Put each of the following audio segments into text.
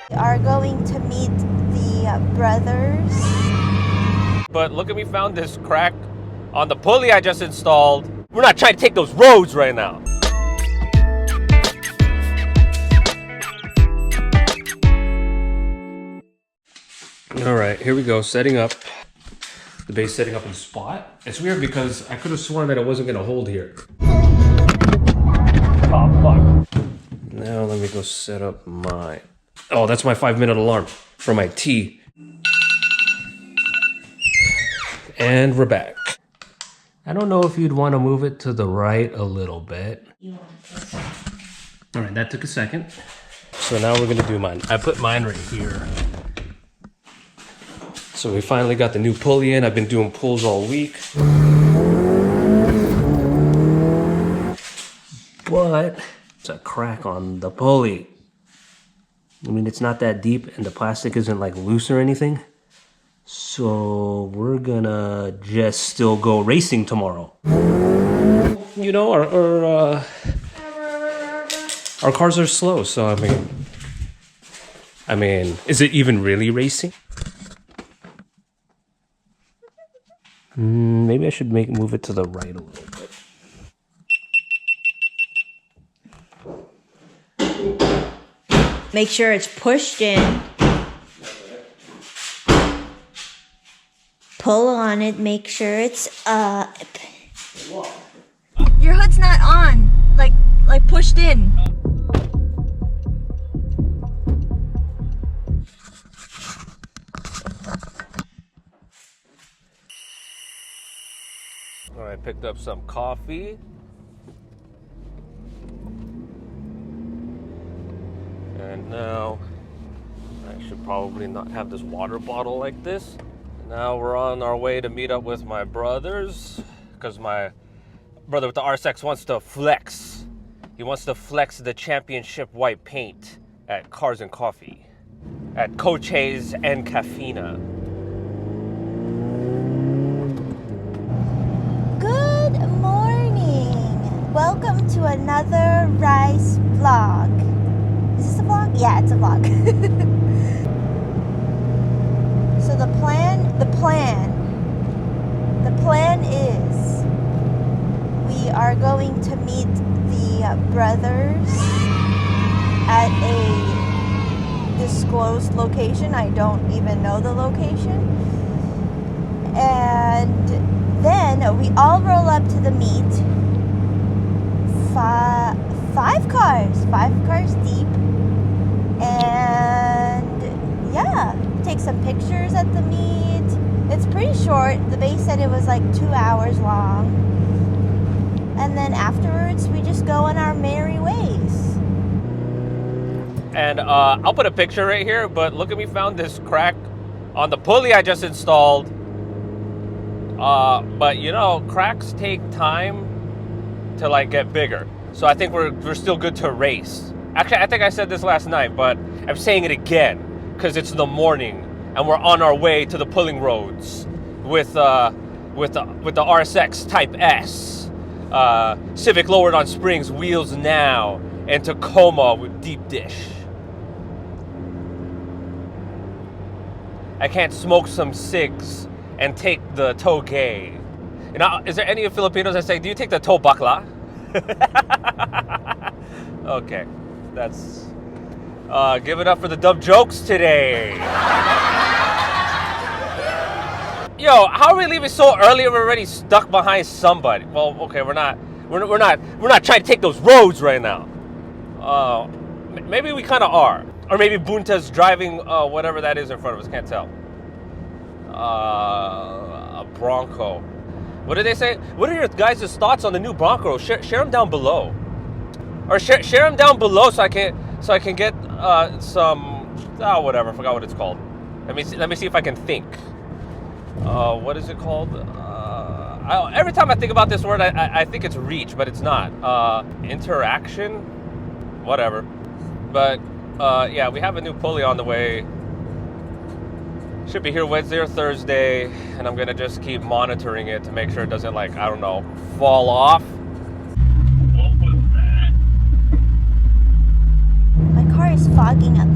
We are going to meet the brothers. But look at me, found this crack on the pulley I just installed. We're not trying to take those roads right now. All right, here we go, setting up. The base setting up in spot. It's weird because I could have sworn that it wasn't gonna hold here. Oh, fuck. Now let me go set up my... Oh, that's my 5-minute alarm for my tea. And we're back. I don't know if you'd want to move it to the right a little bit. All right, that took a second. So now we're gonna do mine. I put mine right here. So we finally got the new pulley in. I've been doing pulls all week. But it's a crack on the pulley. I mean, it's not that deep and the plastic isn't like loose or anything. So we're gonna just still go racing tomorrow. You know, our cars are slow, so I mean, is it even really racing? Maybe I should move it to the right a little bit. Make sure it's pushed in. Pull on it, make sure it's up. Your hood's not on, like pushed in. All right, picked up some coffee. And now I should probably not have this water bottle like this. Now we're on our way to meet up with my brothers because my brother with the RSX wants to flex. He wants to flex the championship white paint at Cars and Coffee, at Coches and Cafina. Good morning. Welcome to another rice vlog. Is this a vlog? Yeah, it's a vlog. So the plan is we are going to meet the brothers at a disclosed location. I don't even know the location. And then we all roll up to the meet. Five cars deep. And yeah, take some pictures at the meet. It's pretty short. The base said it was like 2 hours long. And then afterwards, we just go on our merry ways. And I'll put a picture right here, but look at me, found this crack on the pulley I just installed. But you know, cracks take time to like get bigger. So I think we're still good to race. Actually, I think I said this last night, but I'm saying it again because it's the morning and we're on our way to the pulling roads with the RSX Type S, Civic lowered on springs, wheels now, and Tacoma with deep dish. I can't smoke some cigs and take the toge. You know, is there any Filipinos that say, do you take the to bakla? Okay, that's give it up for the dumb jokes today. Yo, how are we leaving so early and we're already stuck behind somebody? Well, okay, we're not trying to take those roads right now. Maybe we kind of are, or maybe Bunta's driving whatever that is in front of us. Can't tell. A Bronco. What did they say? What are your guys' thoughts on the new Bronco? Share them down below, or share them down below so I can get some whatever. I forgot what it's called. Let me see if I can think. What is it called? Every time I think about this word, I think it's reach, but it's not. Interaction, whatever. But yeah, we have a new pulley on the way. Should be here Wednesday or Thursday, and I'm gonna just keep monitoring it to make sure it doesn't, like, I don't know, fall off. What was that? My car is fogging up.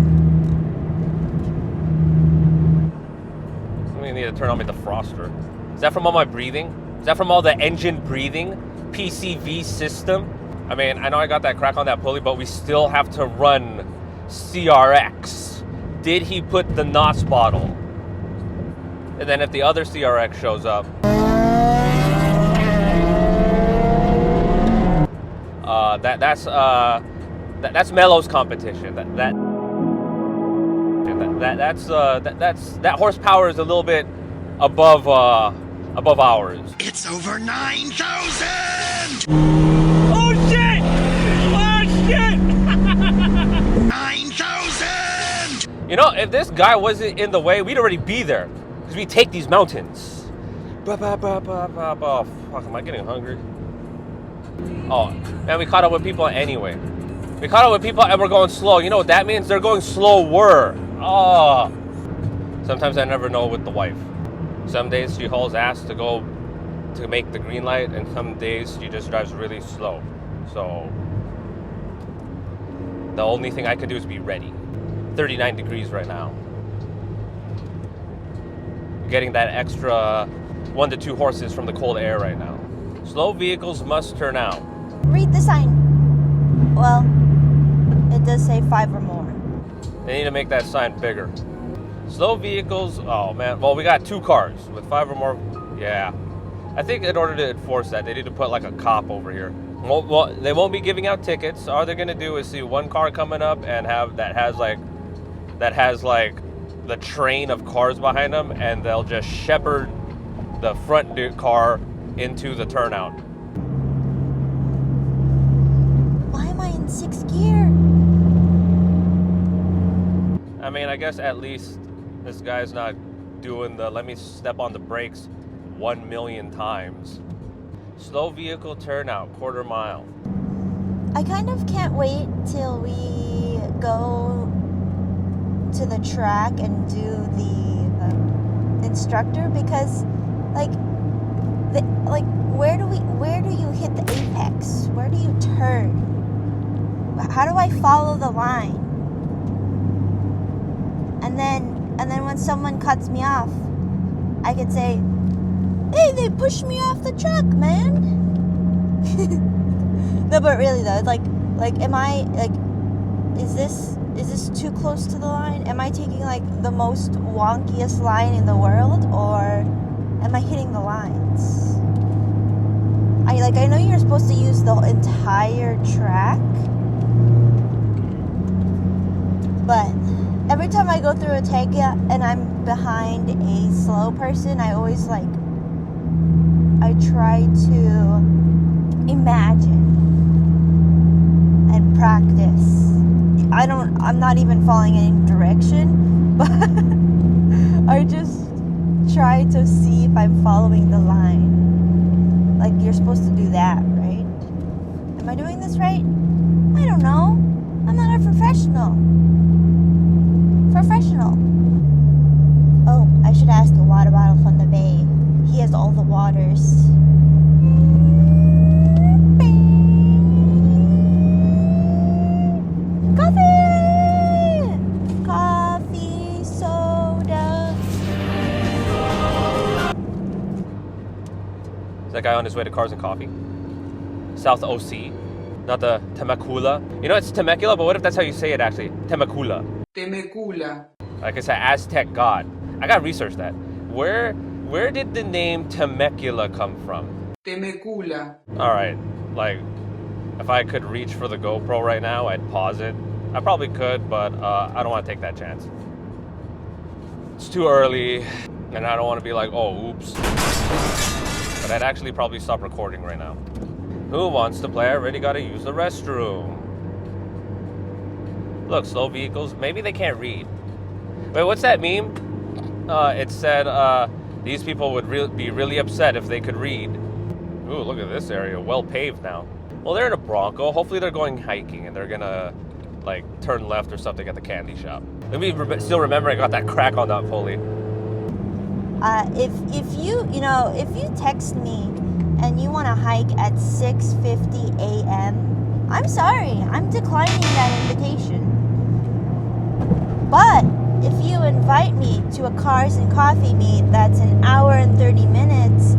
need to turn on my defroster. Is that from all my breathing? Is that from all the engine breathing? PCV system? I mean, I know I got that crack on that pulley, but we still have to run CRX. Did he put the NOS bottle? And then if the other CRX shows up, that's Mello's competition. That horsepower is a little bit above ours. It's over 9,000! Oh shit! Oh shit! 9,000! You know, if this guy wasn't in the way, we'd already be there. Because we take these mountains. Oh, fuck, am I getting hungry? Oh, man, we caught up with people anyway. We caught up with people and we're going slow. You know what that means? They're going slower. Oh. Sometimes I never know with the wife. Some days she hauls ass to go to make the green light, and some days she just drives really slow. So the only thing I can do is be ready. 39 degrees right now. Getting that extra 1 to 2 horses from the cold air right now. Slow vehicles must turn out. Read the sign. Well, it does say 5 or more. They need to make that sign bigger. Slow vehicles, oh man. Well, we got 2 cars with 5 or more. Yeah. I think in order to enforce that, they need to put like a cop over here. Well, they won't be giving out tickets. All they're gonna do is see one car coming up and that has like the train of cars behind them, and they'll just shepherd the front car into the turnout. Why am I in 6th gear? I mean, I guess at least this guy's not doing the let me step on the brakes 1 million times. Slow vehicle turnout, 1/4 mile. I kind of can't wait till we go to the track and do the instructor, because where do you hit the apex? Where do you turn? How do I follow the line? And then when someone cuts me off, I could say, "Hey, they pushed me off the track, man." No, but really though, it's like, am I is this too close to the line? Am I taking like the most wonkiest line in the world, or am I hitting the lines? I know you're supposed to use the entire track, but every time I go through a Temecula and I'm behind a slow person, I always I try to imagine and practice. I'm not even following any direction, but I just try to see if I'm following the line. Like, you're supposed to do that, right? Am I doing this right? I don't know. I'm not a professional. Oh, I should ask a water bottle from the bay. He has all the waters. Coffee, soda. Is that guy on his way to Cars and Coffee? South OC, not the Temecula. You know, it's Temecula, but what if that's how you say it actually? Temecula. Temecula. Like it's an Aztec god. I gotta research that. Where did the name Temecula come from? Temecula. Alright, like, if I could reach for the GoPro right now, I'd pause it. I probably could, but I don't want to take that chance. It's too early, and I don't want to be like, oh, oops. But I'd actually probably stop recording right now. Who wants to play? I already gotta use the restroom. Look, slow vehicles, maybe they can't read. Wait, what's that meme? It said, these people would be really upset if they could read. Ooh, look at this area, well paved now. Well, they're in a Bronco. Hopefully they're going hiking and they're gonna, like, turn left or something at the candy shop. Let me still remember I got that crack on that pulley. If you text me and you want to hike at 6:50 a.m., I'm sorry, I'm declining that invitation. But if you invite me to a Cars and Coffee meet that's an hour and 30 minutes,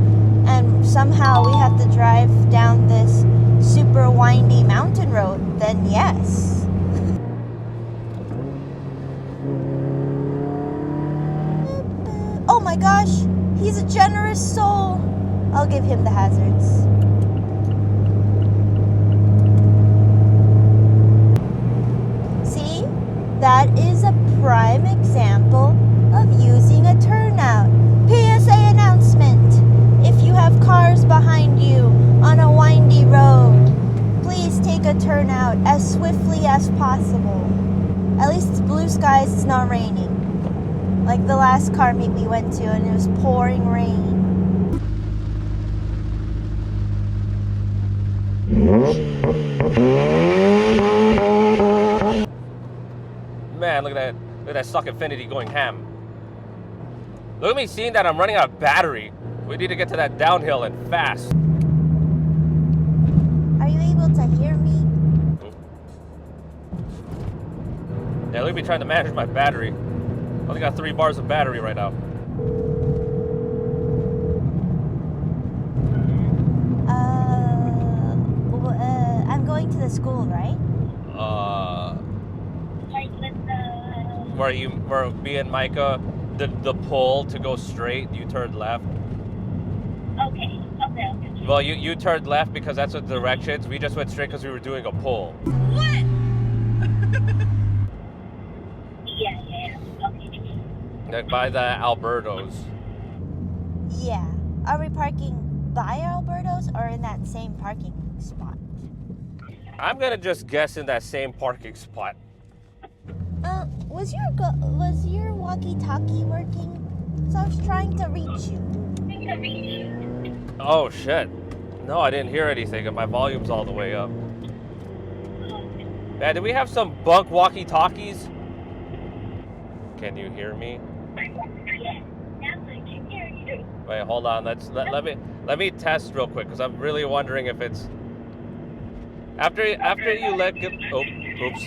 and somehow we have to drive down this super windy mountain road, then yes. Oh my gosh, he's a generous soul. I'll give him the hazards. See, that is a prime example of using a turnout. PSA announcement. If you have cars behind you on a windy road, please take a turnout as swiftly as possible. At least it's blue skies, it's not raining. Like the last car meet we went to and it was pouring rain. Man, look at that stock Infinity going ham. Look at me seeing that I'm running out of battery. We need to get to that downhill and fast. Are you able to hear me? Yeah, look at me trying to manage my battery. I only got 3 bars of battery right now. I'm going to the school, right? Where me and Micah, the pull to go straight, you turned left. Okay. Well, you turned left because that's what directions. We just went straight because we were doing a pull. What? Yeah. Okay. Like by the Albertos. Yeah. Are we parking by Alberto's or in that same parking spot? I'm gonna just guess in that same parking spot. Was your walkie-talkie working? So I was trying to reach you. Oh shit. No, I didn't hear anything and my volume's all the way up. Man, do we have some bunk walkie-talkies? Can you hear me? Wait, hold on. Let me test real quick because I'm really wondering if it's after you let go. Oh, oops.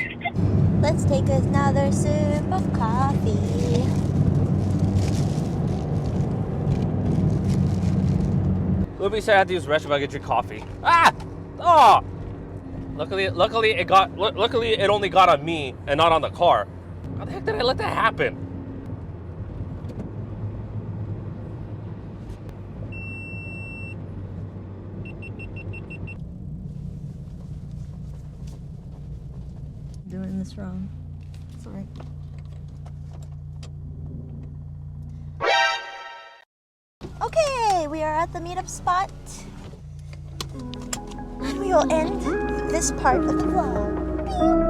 Let's take another sip of coffee. Let me say I had to use the restroom. I get your coffee. Ah! Oh! Luckily it only got on me and not on the car. How the heck did I let that happen? Doing this wrong. Sorry. Okay, we are at the meetup spot. And we will end this part of the vlog.